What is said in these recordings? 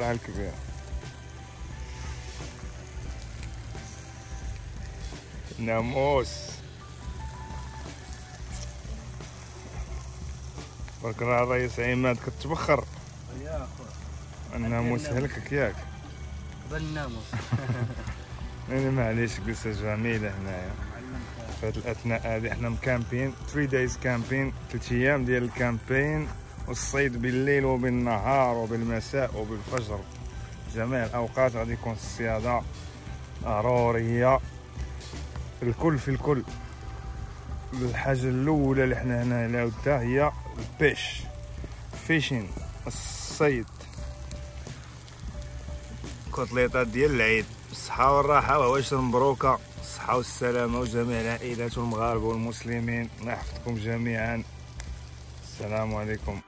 شحال كبير. ناموس برك راه الرئيس عماد كتبخر يا خويا. الناموس هلكك ياك قبل الناموس. انا معليش جلسه جميله هنايا في هاد الاثناء هادي. حنا مكامبين 3 دايز كامبين، 3 ايام ديال الكامبين والصيد بالليل وبالنهار وبالمساء وبالفجر. جميع الاوقات غادي يكون الصياده ضروريه في الكل في الكل. الحاجه الاولى اللي حنا هنا لعبتها هي البيش، فيشين، الصيد، كوتليطات ديال العيد بالصحه والراحه وعواش مبروكه، الصحه والسلامه وجميع العائلات والمغاربه والمسلمين. الله يحفظكم جميعا. السلام عليكم.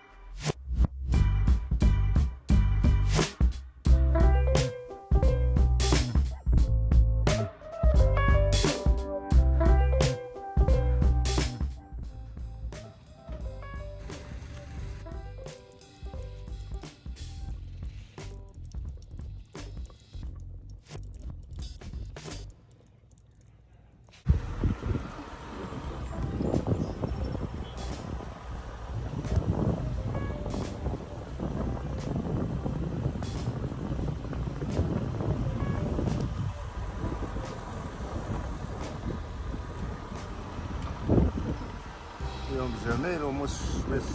يوم جميل ومشمس.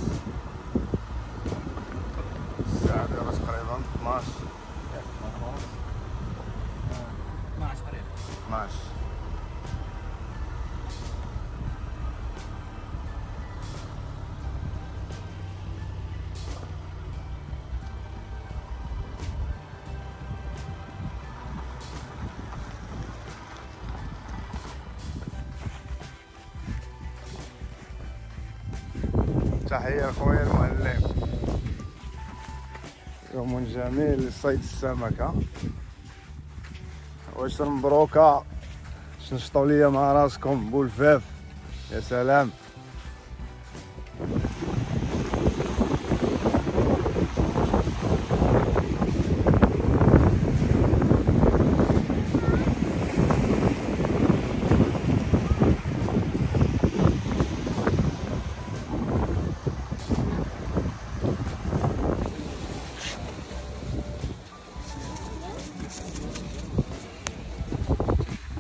الساعة دابا تقريبا 12 قريب 12. تحية خويا المعلم. يوم جميل لصيد السمكة. واش مبروكة، شنشطوا ليا مع راسكم بولفاف. يا سلام.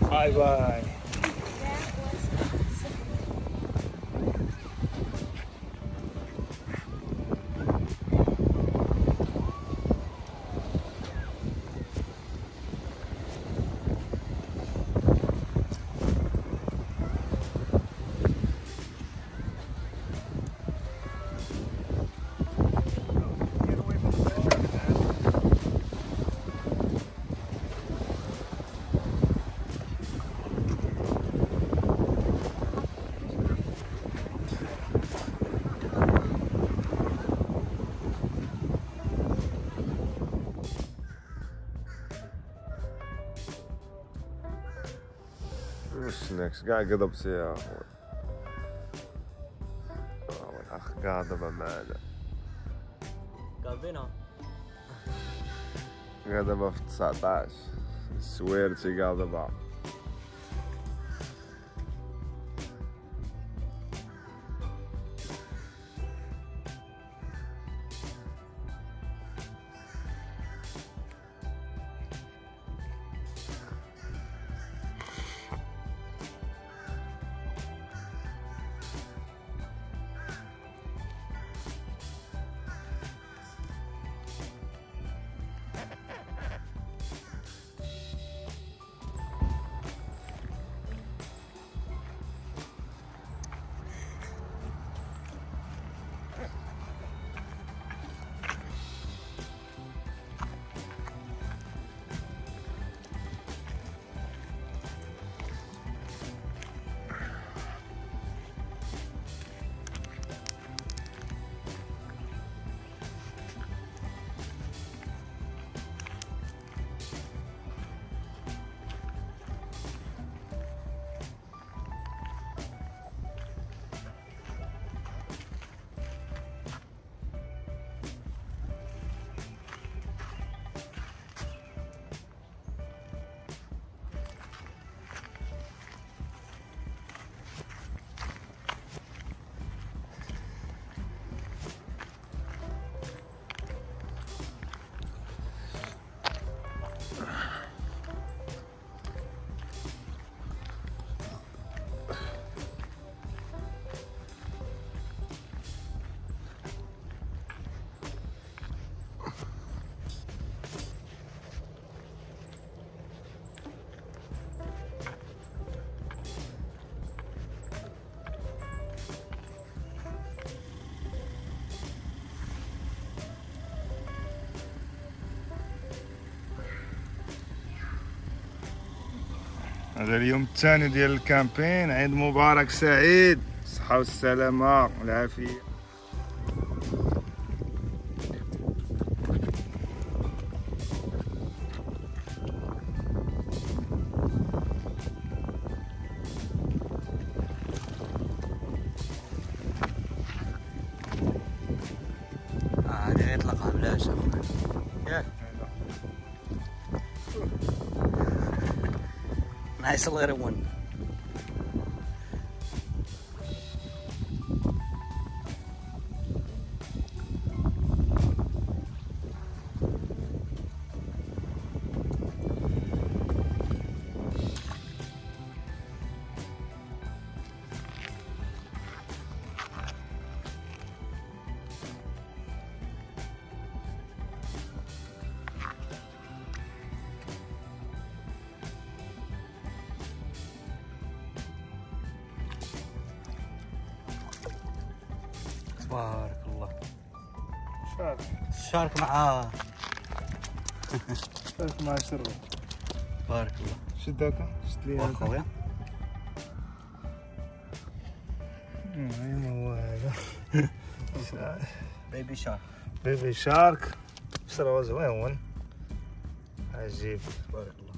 باي باي. وشناكش كاع قضبتي يا خويا. الاخ قاضبه معنا، قاضينا قاضبه في 19 سويرتي قاضبه. هذا اليوم الثاني ديال الكامبين. عيد مبارك سعيد، الصحة والسلامة والعافية. هذه يطلقها بلاش اخويا ياك. نايس غير ون. تبارك الله. شارك معاه. شارك مع شرب. تبارك الله. شد هكا، شد لي هكا خويا. ايوا هو هذا. بيبي شارك. بيبي شارك. شرا زوين. عجيب. تبارك الله.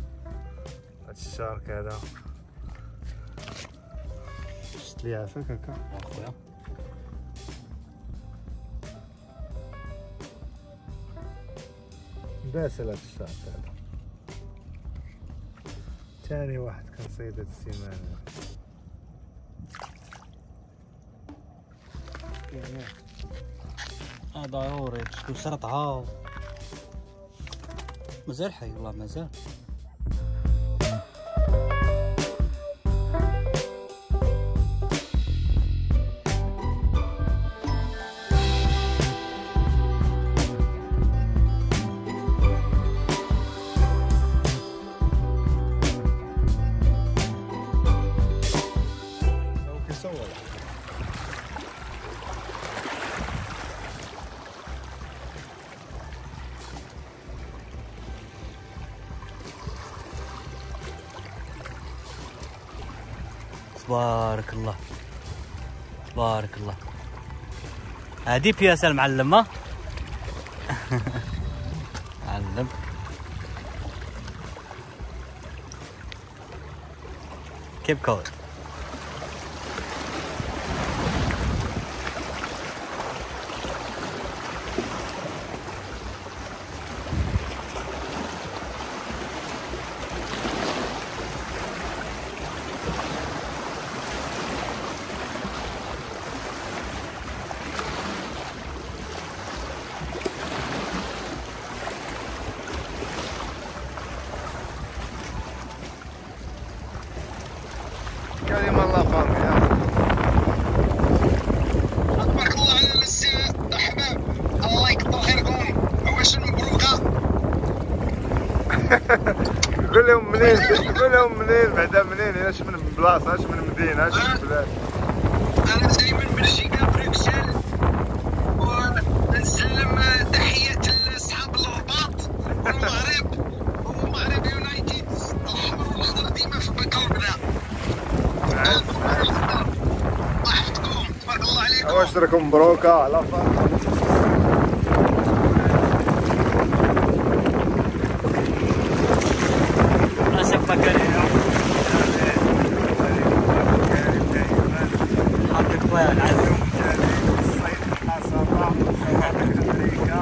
هاد الشارك هذا. شد لي عافاك هكا. خويا. باسل هاد الشارك هذا. ثاني واحد كنصيد هاد السيمانة. ضروري تكون سرطها. مازال حي والله مازال. تبارك الله. تبارك الله. هذه بياسة المعلمة. معلم. كيب كود. كلمة الله فامي. تبارك الله على الأحباب، الله يكثر خيركم. واش مبروكة. قول لهم منين بعدا منين، اش من بلاصة، اش من مدينة، اش من بلاد. أنا جاي من بلجيكا بروكسل، ونسلم تحية لأصحاب الرباط والمغرب يونايتد. الحر والخضر ديما في بكورنا. الله يحفظكم. تبارك الله عليكم. واش راكم مبروكة على فامي. حاطك خويا العزم. الصيد حصرة امريكا.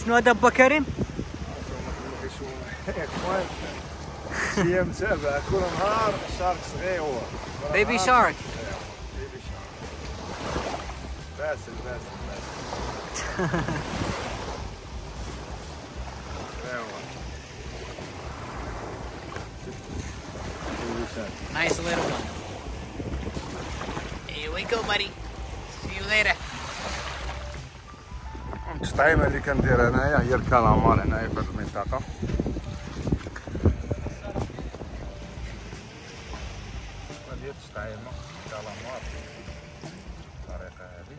شنو هذا با كريم؟ ايام متابعة كل نهار شارك صغير هو. بيبي شارك. بيبي شارك. باسل. Nice little one. Here we go, buddy. See you later. التطعيمه اللي كندير انايا هي الكالامار هنايا في هذه المنطقه. هذه التطعيمه الكالامار بالطريقه هذه.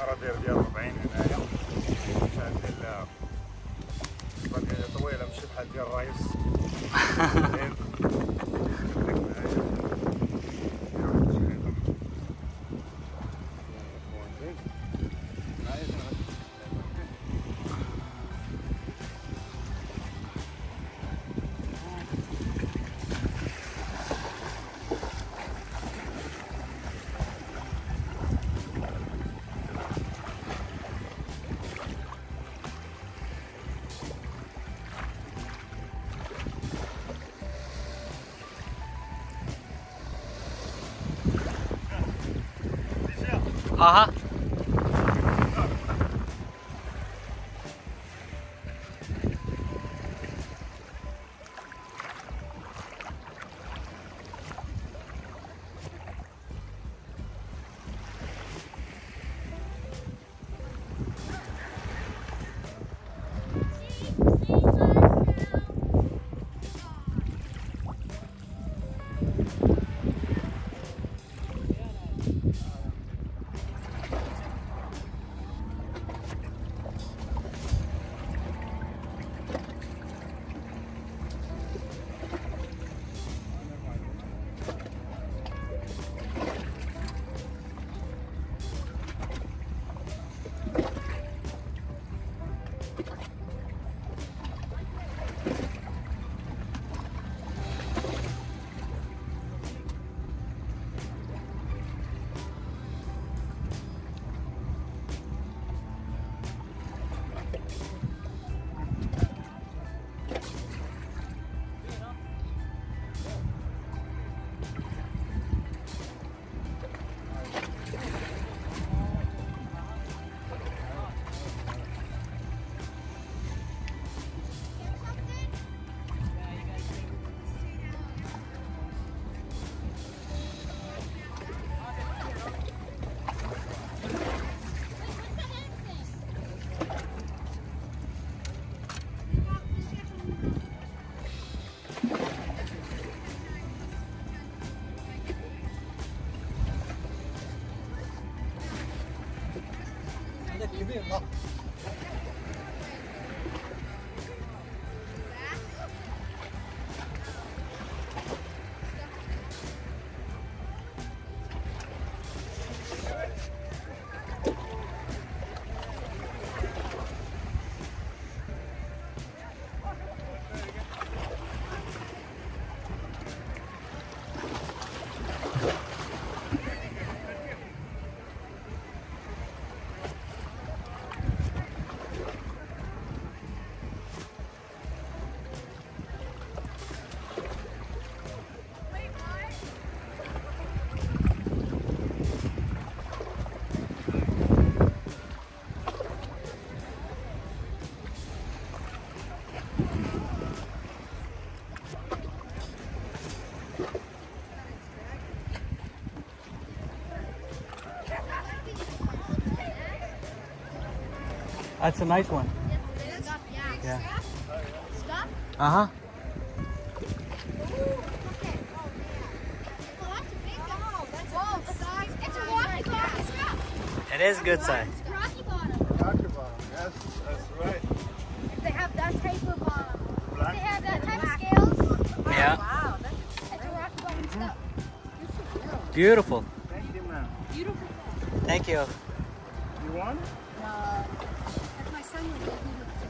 أراضي ديال 40 هنايا شحال ديال طويلة ماشي بحال ديال الرايس. Uh-huh. That's a nice one. Yeah. Uh-huh. It is a good size. Rocky bottom, yes, that's right. If they have that type of, Black. they have that type of scales. Yeah. Wow, that's a rocky bottom stuff. Beautiful. Thank you, ma'am. Beautiful. Thank you. You want it? That's my son.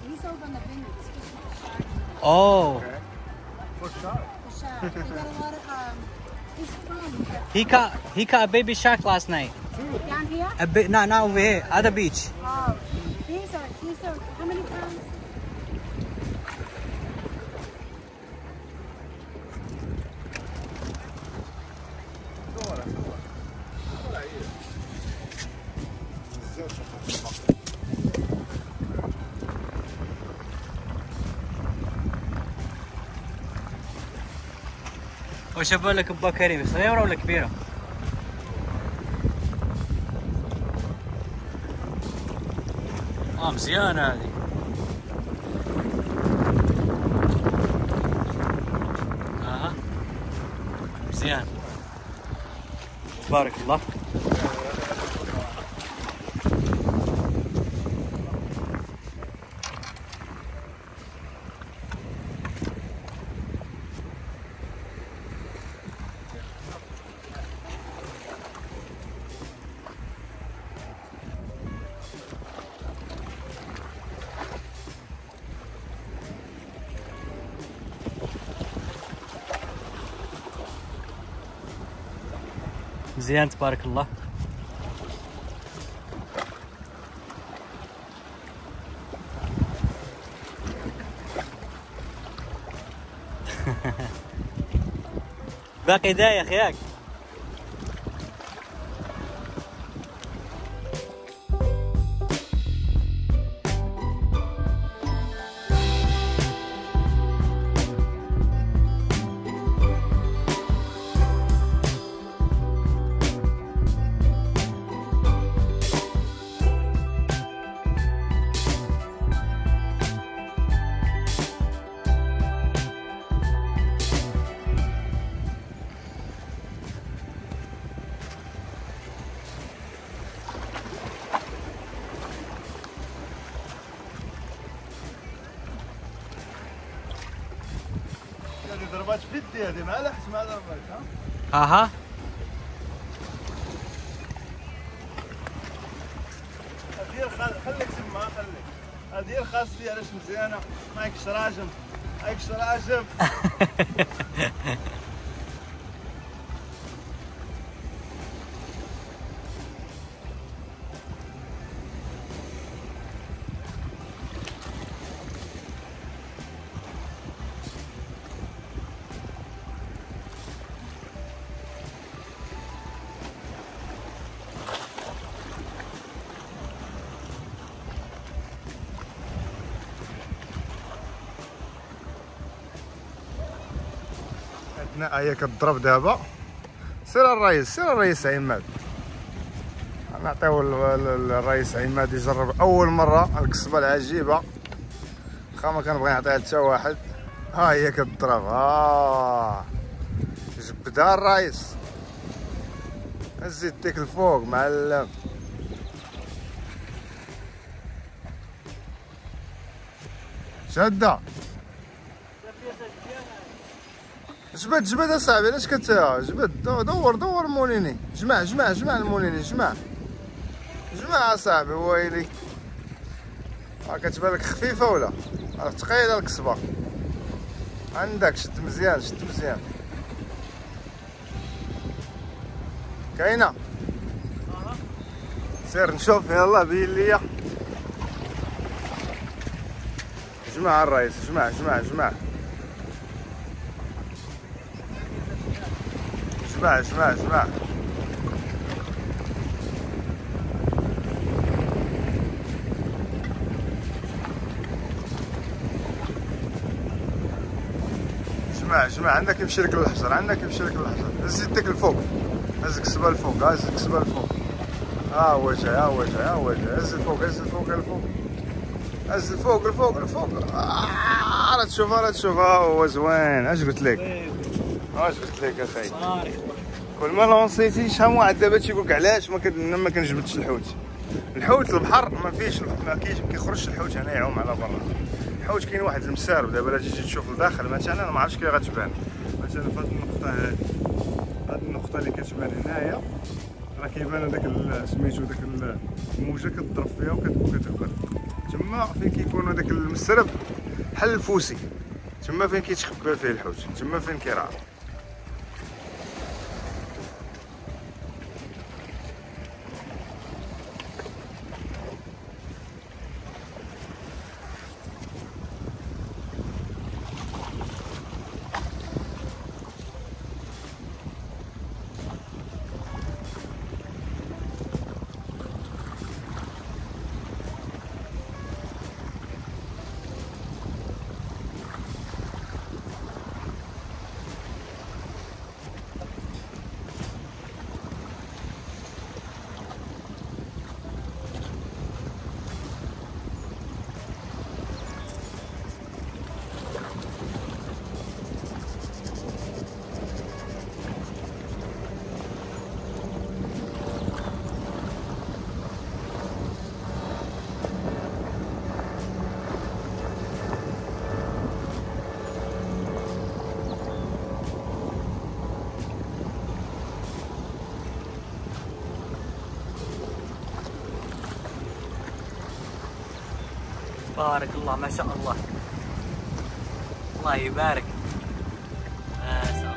He's over in the vineyard. He's fishing for sharks. Oh. Okay. For shark. For sharks. They got a lot of, he's from. He caught a baby shark last night. Down here? A bit, not over here. Other beach. Oh, these are, how many pounds? وش أقول لك أبو كريم صغيرة ولا كبيرة؟ مزيانة هذه. مزيان. تبارك الله. زين تبارك الله. باقي دايخ ياك. ضربات في يدي هذه ما لحت ما ضربات ها؟ اها خليك تما خليك هذه الخاصية علاش مزيانة ما يكش راجم ما يكش راجم هي كتضرب دابا. سير الرئيس عماد نعطيو الرئيس عماد يجرب اول مره القصبه العجيبه. واخا ما كنبغي نعطيها حتى واحد. ها هي كتضرب جبدها الرئيس. هز يديك الفوق معلم. شاده جبد اصاحبي علاش جبد دور موليني. جمع الموليني جمع اصاحبي. ويلي كتبان لك خفيفه ولا ثقيله القصبه عندك. شد مزيان كاينه. سير نشوف يلا بين ليا. جمع الرئيس جمع جمع عندك يمشي لك الحجر. هز يديك الفوق. هز كسبه الفوق. ها هو جاي. هز الفوق. هز الفوق الفوق الفوق. راه تشوفها راه تشوفها، هو زوين. اش قلت لك؟ اش قلت لك اخي؟ كل ما لونسيتي شحال واحد دابا تيقول لك علاش ما كنجبدش الحوت. الحوت البحر ما فيهش، ما كيخرجش الحوت هنا يعوم على برا. الحوت كاين واحد المسارب دابا تجي تشوف لداخل مثلا، انا ما عرفتش كي غتبان. مثلا في هذه النقطه هذه، هذه النقطه اللي كتبان هنايا راه كيبان هذاك سميتو داك الموجه كتضرب فيها وكتهبط. تما فين كيكون هذاك المسرب بحال الفوسي، تما فين كيتخبى فيه الحوت، تما فين كيرعى. تبارك الله ما شاء الله، الله يبارك. ما شاء الله.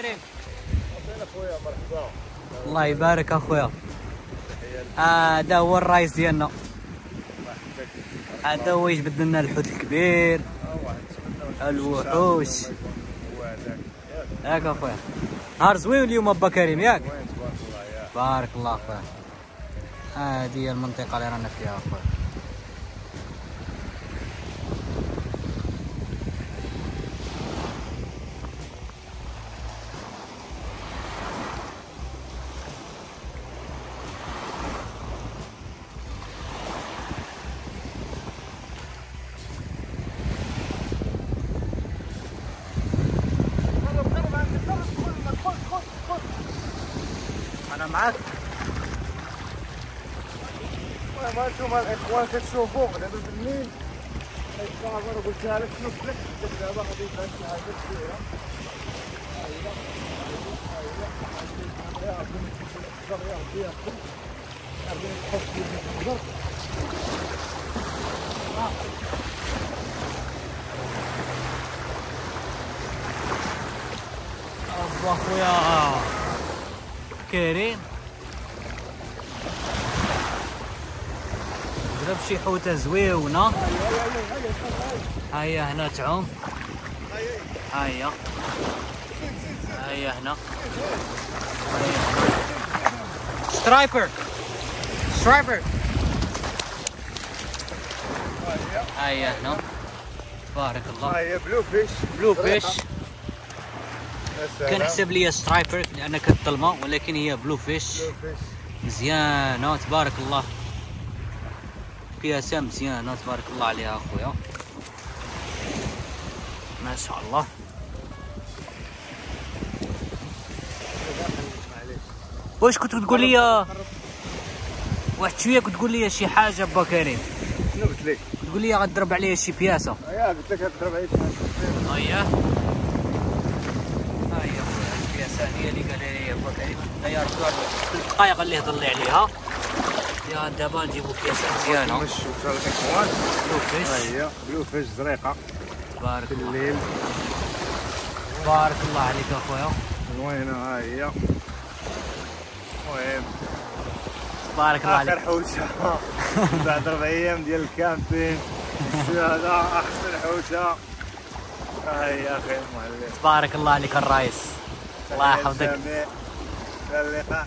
كريم اخويا مرحبا. الله يبارك اخويا. هذا هو الرايس ديالنا، هذا هو يجبد لنا الحوت الكبير، الوحوش. ياك اخويا نهار زوين اليوم با كريم ياك؟ بارك الله اخويا. هذه هي المنطقه اللي رانا فيها اخويا. انا معاك. ما انتم الاخوان كتشوفوا دابا بالليل الكاميرا قلتها لك شنو فلك دابا غادي يبان شي حاجه كبيره. ابا اخويا كريم ضرب شي حوته زويونه. هيا هنا تعوم، هيا هيا هنا، سترايبر سترايبر. هيا هنا تبارك الله. هي بلو فيش، بلو فيش. كنحسب لي سترايبر لان كالظلمه، ولكن هي بلو فيش. مزيانه تبارك الله. بياسه مزيانه تبارك الله عليها اخويا، ما شاء الله. واش كنت تقول لي واحد شويه، كنت تقول لي شي حاجه با كريم؟ شنو قلت لك؟ تقول لي غتضرب عليا شي بياسه. قلت لك غتضرب عليا شي حاجه. اييه اييه خويا، البياسه هي اللي قال لي با كريم. هيا رجعوا 3 دقائق اللي هضر لي عليها. يا دابا نجيبو بياسه مزيانه. نمشيو حتى الاخوان. بلوفيش. هي بلوفيش زريقه تبارك في الله. الليل. تبارك الله عليك اخويا. زوينه ها هي. المهم تبارك الله عليك. اخر حوشه بعد 4 ايام ديال الكامبين. هذا احسن حوشه. ها هي اخي المعلم. تبارك الله عليك الرئيس، الله يحفظك. الى اللقاء.